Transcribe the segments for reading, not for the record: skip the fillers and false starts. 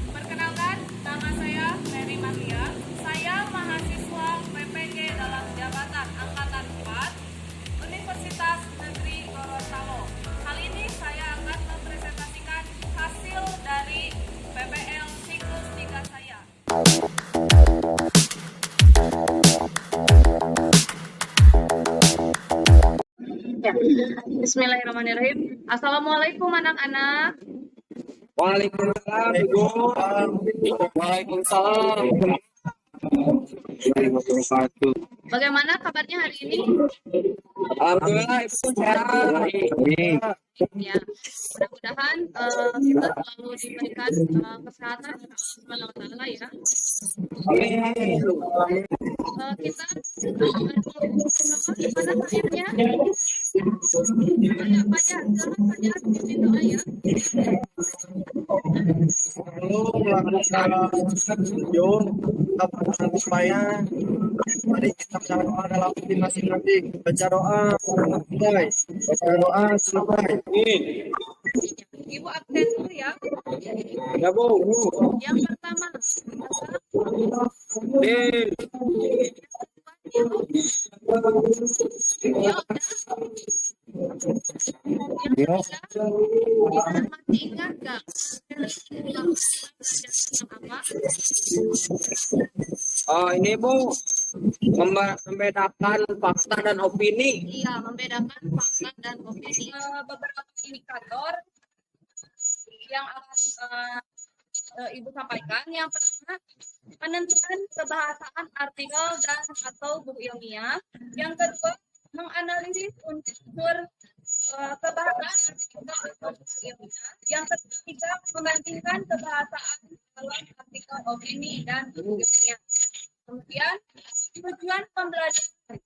Perkenalkan, nama saya Mary Maria. Saya mahasiswa PPG dalam jabatan Angkatan 4 Universitas Negeri Gorontalo. Kali ini saya akan mempresentasikan hasil dari PPL siklus 3 saya. Bismillahirrahmanirrahim. Assalamualaikum anak-anak. Waalaikumsalam, Ibu. Waalaikumsalam. Bagaimana kabarnya hari ini? Alhamdulillah, Ibu sehat. Ya, mudah-mudahan kita selalu diberikan kesehatan oleh Allah Subhanahu wa Ta'ala ya. Kita gimana akhirnya? Ayo baca, jangan baca di doa ya. Perlu melakukan tujuan supaya mari kita berdoa dalam masing-masing. Baca doa, mulai. Baca doa, selesai. Ibu absen dulu ya. Ya, Bu. Yang pertama, masih ingat nggak? Oh, ini Bu, membedakan fakta dan opini. Iya, membedakan fakta dan opini. Beberapa indikator yang akan Ibu sampaikan. Yang pertama, penentuan kebahasaan artikel dan atau buku ilmiah. Yang kedua, menganalisis unsur kebahasaan artikel atau buku ilmiah. Yang ketiga, membandingkan kebahasaan dalam artikel opini dan buku ilmiah. Kemudian, tujuan pembelajaran.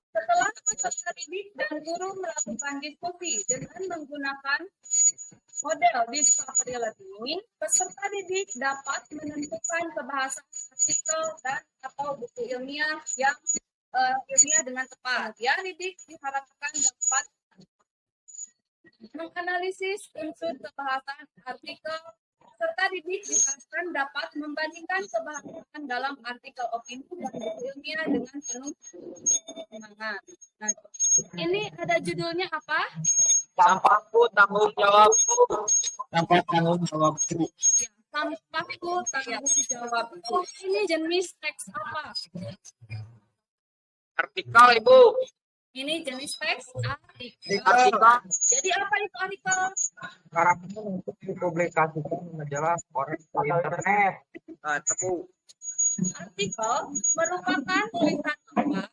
Setelah peserta didik dan guru melakukan diskusi dengan menggunakan model discovery learning, peserta didik dapat menentukan kebahasaan artikel dan atau buku ilmiah yang ilmiah dengan tepat. Ya, didik diharapkan dapat menganalisis unsur kebahasaan artikel. Peserta didik diharapkan dapat membandingkan kebahasaan dalam artikel opini dan buku ilmiah dengan penuh semangat. Nah, ini ada judulnya apa? Sampahku tanggung jawabku. Sampah tanggung jawabku. Sampahku tanggung jawabku. Ini jenis teks apa? Artikel, Ibu. Ini jenis teks artikel. Artikel. Jadi apa itu artikel? Karakter untuk dipublikasikan majalah koran di internet. Nah, tepu. Artikel merupakan tulisan bebas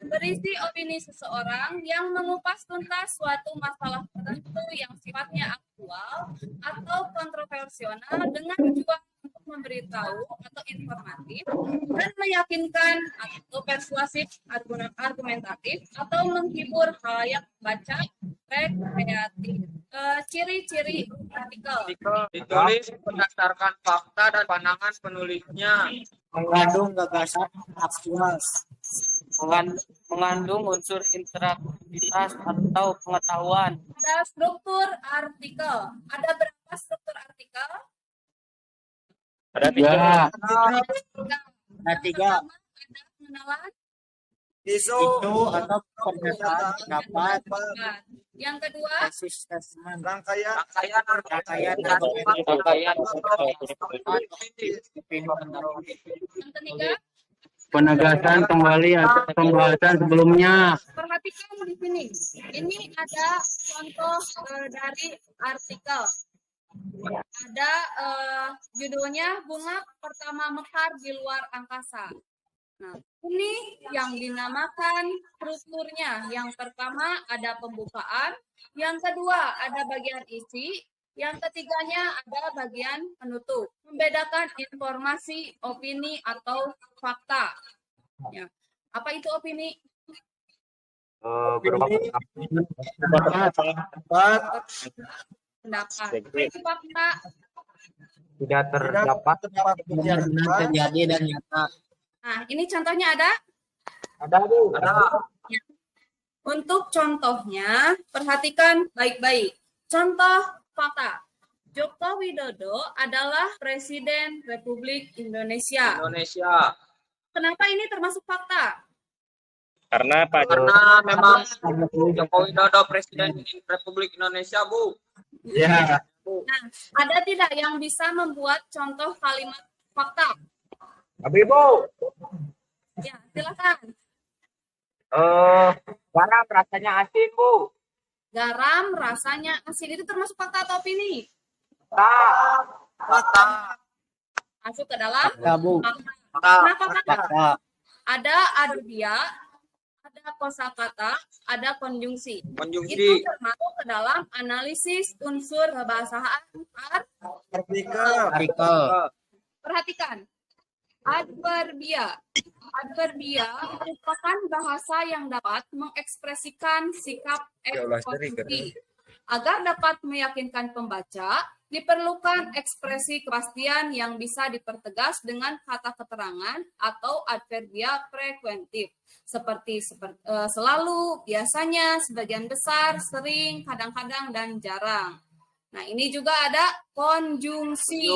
berisi opini seseorang yang mengupas tuntas suatu masalah tertentu yang sifatnya aktual atau kontroversial dengan tujuan untuk memberitahu atau informatif dan meyakinkan atau persuasif, argumentatif atau menghibur khalayak baca rekreatif. Ciri-ciri artikel Ditulis berdasarkan fakta dan pandangan penulisnya. Mengandung gagasan aktual. Mengandung unsur interaktivitas atau pengetahuan. Ada struktur artikel. Ada berapa struktur artikel? Ada tiga. Ada tiga. Ada pengenalan. Isu atau pernyataan pendapat. Yang kedua, Rangkaian yang ketiga, penegasan kembali atas pembahasan sebelumnya. perhatikan di sini. Ini ada contoh dari artikel. Ada judulnya Bunga Pertama Mekar di Luar Angkasa. Nah, ini yang dinamakan strukturnya. Yang pertama ada pembukaan, yang kedua ada bagian isi, yang ketiganya ada bagian penutup. Membedakan informasi, opini, atau fakta. Ya. Apa itu opini? Berupa Pendapat. Apa itu fakta? tidak terdapat Benar-benar terjadi dan nyata. Nah, ini contohnya ada? ada Bu. Untuk contohnya, perhatikan baik-baik. Contoh fakta. Joko Widodo adalah Presiden Republik Indonesia. Kenapa ini termasuk fakta? Karena memang Joko Widodo Presiden Republik Indonesia, Bu. Ya. Nah, ada tidak yang bisa membuat contoh kalimat fakta? Tapi Bu, Ya, silakan. garam rasanya asin Bu. Garam rasanya asin, itu termasuk fakta atau opini? Fakta. Masuk ke dalam Ya, Bu. fakta. Kenapa fakta? Fakta. Ada adverbial, ada kosakata, ada konjungsi. Itu Konjungsi. termasuk ke dalam analisis unsur kebahasaan Artikel. Perhatikan. Adverbia. Adverbia merupakan bahasa yang dapat mengekspresikan sikap eksposisi. Agar dapat meyakinkan pembaca, diperlukan ekspresi kepastian yang bisa dipertegas dengan kata keterangan atau adverbia frekuentif. Seperti selalu, biasanya, sebagian besar, sering, kadang-kadang, dan jarang. Nah, ini juga ada konjungsi.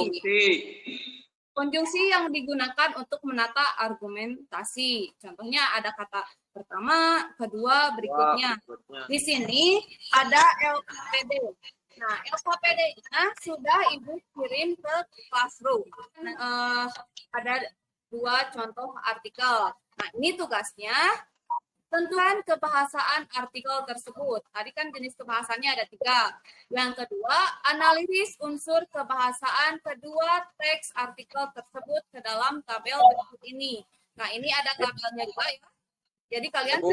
Konjungsi yang digunakan untuk menata argumentasi. Contohnya ada kata pertama, kedua, berikutnya. Di sini ada LKPD. Nah, LKPD-nya sudah Ibu kirim ke Classroom. Ada 2 contoh artikel. Nah, ini tugasnya. Tentukan kebahasaan artikel tersebut. Tadi kan jenis kebahasanya ada 3. Yang kedua, analisis unsur kebahasaan kedua teks artikel tersebut ke dalam tabel berikut ini. Nah, ini ada tabelnya juga ya. Jadi kalian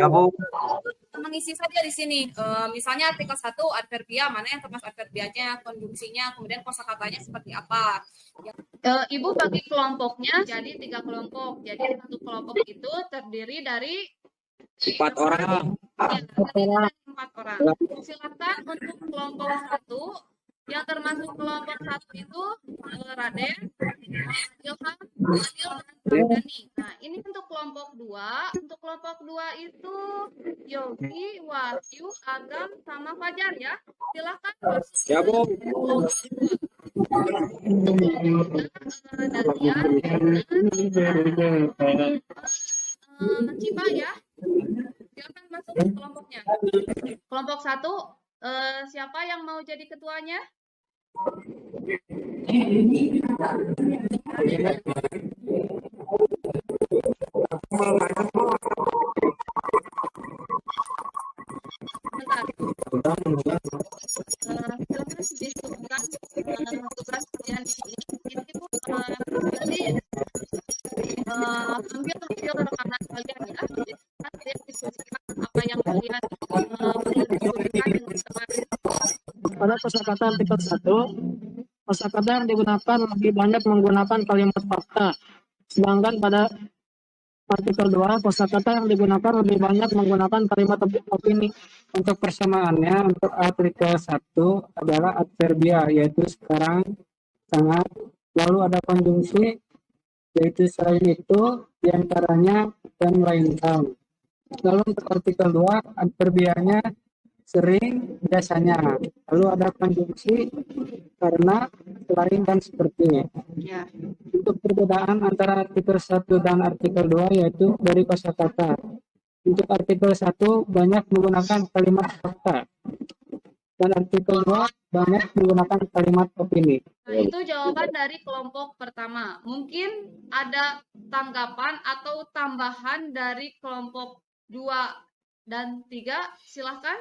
mengisi saja di sini. Misalnya artikel 1 adverbia, mana yang termasuk adverbianya, konjungsinya, kemudian kosakatanya seperti apa. Ibu bagi kelompoknya jadi 3 kelompok. Jadi satu kelompok itu terdiri dari 4 orang. Ya, terdiri dari 4 orang. Silakan untuk kelompok 1 yang termasuk kelompok 1 itu Raden, Ilham, Adil, dan Pradani. Nah, ini untuk kelompok 2. Untuk kelompok 2 itu Yogi, Wahyu, Agam, sama Fajar ya. Silakan masuk. Ya, Bu. Cipa ya. Silakan masuk ke kelompoknya. Kelompok 1, siapa yang mau jadi ketuanya? Bentar. Silakan disebutkan tugas kalian di sini. Ibu nanti ambil rekaman kalian ya. Nanti diskusikan apa yang kalian diskusikan dengan teman. Pada kosakata artikel 1, kosakata yang digunakan lebih banyak menggunakan kalimat fakta. Sedangkan pada artikel 2, kosakata yang digunakan lebih banyak menggunakan kalimat opini. Untuk persamaannya, untuk artikel 1 adalah adverbia, yaitu sekarang, sangat. Lalu ada konjungsi, yaitu selain itu, diantaranya, dan lain-lain. Lalu untuk artikel 2, adverbianya sering, biasanya. Lalu ada konjungsi, karena, selain, dan seperti. Ya. Untuk perbedaan antara artikel 1 dan artikel 2 yaitu dari kosakata. Untuk artikel 1 banyak menggunakan kalimat fakta. Dan artikel 2 banyak menggunakan kalimat opini. Nah, itu jawaban dari kelompok pertama. Mungkin ada tanggapan atau tambahan dari kelompok 2 dan 3. Silahkan.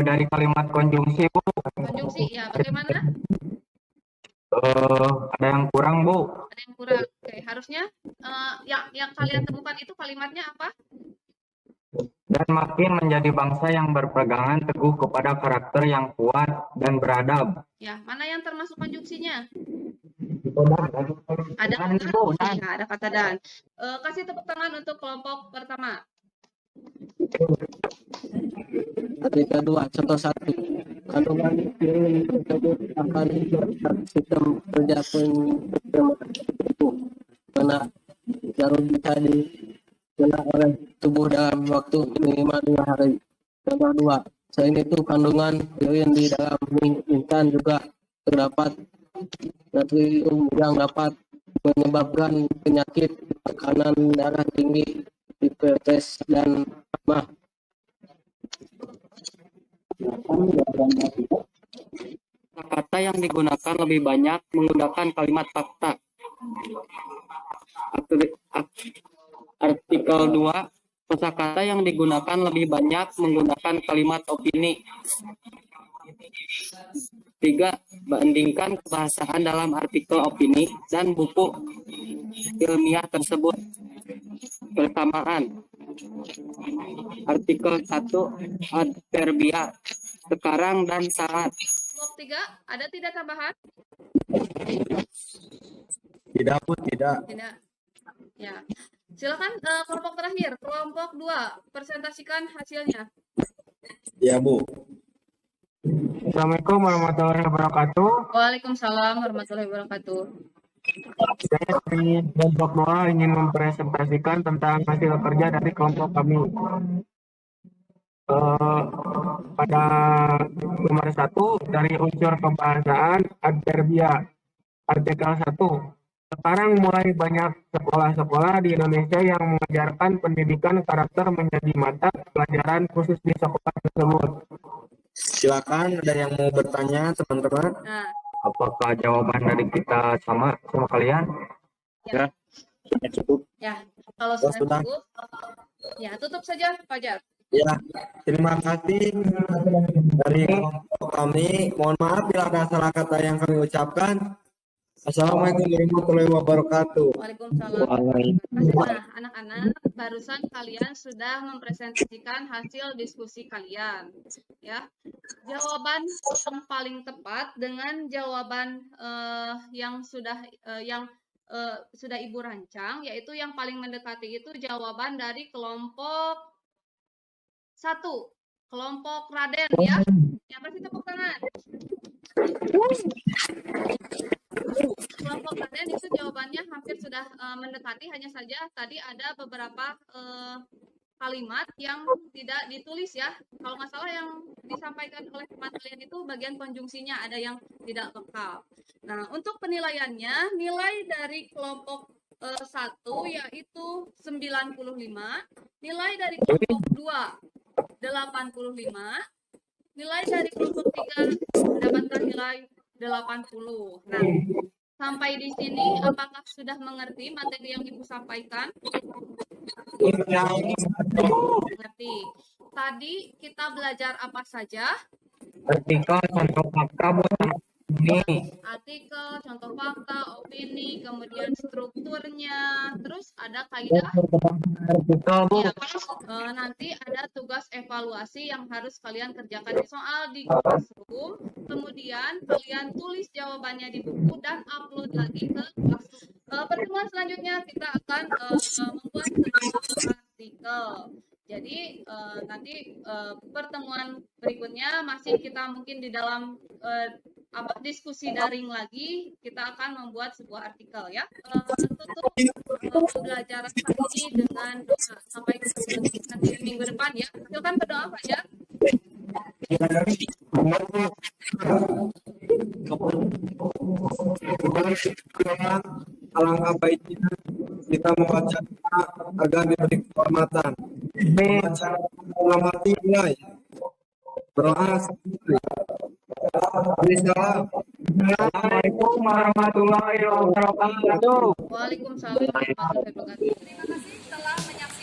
Dari kalimat konjungsi, Bu. Konjungsi, ya bagaimana? Ada yang kurang, Bu. Ada yang kurang. Oke, harusnya yang kalian temukan itu kalimatnya apa? Dan makin menjadi bangsa yang berpegangan teguh kepada karakter yang kuat dan beradab. Ya, mana yang termasuk konjungsinya? Ada Dan, kata Bu, dan. ya, ada kata dan. Kasih tepuk tangan untuk kelompok pertama. Artikel 2, contoh 1. Kandungan ini tersebut akan merusak sistem kerja itu karena jarum bisa dikena oleh tubuh dalam waktu minimal 2 hari. Contoh 2. Selain itu, kandungan ion di dalam mie instan juga terdapat natrium yang dapat menyebabkan penyakit tekanan darah tinggi, diabetes, dan mah. Kata yang digunakan lebih banyak menggunakan kalimat fakta. Artikel 2, kosakata yang digunakan lebih banyak menggunakan kalimat opini. 3. Bandingkan kebahasaan dalam artikel opini dan buku ilmiah tersebut bersamaan. Artikel 1, adverbia, sekarang dan saat. Kelompok 3, ada tidak tambahan? Tidak, Bu, tidak. Tidak. Ya. Silakan kelompok terakhir, kelompok 2, presentasikan hasilnya. Ya, Bu. Assalamualaikum warahmatullahi wabarakatuh. Waalaikumsalam warahmatullahi wabarakatuh. Saya dari kelompok 2 ingin mempresentasikan tentang hasil kerja dari kelompok kami. Pada nomor 1 dari unsur pembahasan adverbia, artikel 1. Sekarang mulai banyak sekolah-sekolah di Indonesia yang mengajarkan pendidikan karakter menjadi mata pelajaran khusus di sekolah tersebut. Silakan, ada yang mau bertanya, teman-teman? Nah, Apakah jawaban dari kita sama kalian? ya. Cukup. Ya, kalau Oh, sudah sudah. cukup, ya tutup saja, Fajar. Ya, terima kasih dari kelompok kami. Mohon maaf bila ada salah kata yang kami ucapkan. Assalamualaikum warahmatullahi wabarakatuh. Waalaikumsalam. Nah, anak-anak, barusan kalian sudah mempresentasikan hasil diskusi kalian, ya. Jawaban yang paling tepat dengan jawaban yang sudah Ibu rancang, yaitu yang paling mendekati itu jawaban dari kelompok 1, kelompok Raden, ya. Yang kasih tepuk tangan. Kelompok Raden itu jawabannya hampir sudah mendekati, hanya saja tadi ada beberapa kalimat yang tidak ditulis, ya. Kalau nggak salah yang disampaikan oleh teman kalian itu bagian konjungsinya ada yang tidak lengkap. Nah, untuk penilaiannya, nilai dari kelompok 1 yaitu 95, nilai dari kelompok 2 85, nilai dari kelompok 3 mendapatkan nilai 80. Nah, sampai di sini apakah sudah mengerti materi yang Ibu sampaikan? Mengerti. Tadi kita belajar apa saja? Artikel, contoh fakta, Bu, ini. Artikel, contoh fakta, opini, kemudian strukturnya, terus ada kaidah. Artikel, Bu. Ya, nanti ada tugas evaluasi yang harus kalian kerjakan di soal di Classroom, kemudian kalian tulis jawabannya di buku dan upload lagi ke Classroom. Pertemuan selanjutnya kita akan membuat sebuah artikel. Jadi nanti pertemuan berikutnya masih kita mungkin di dalam diskusi daring lagi, kita akan membuat sebuah artikel, ya. Tutup pembelajaran ini dengan doa. Sampai ketemu nanti minggu depan, ya. Silakan berdoa, Fajar. Alangkah baiknya kita membaca agar diberi kehormatan. Mengamati mulai. Berdoa. Assalamualaikum warahmatullahi wabarakatuh. Waalaikumsalam warahmatullahi wabarakatuh. Terima kasih telah menyaksikan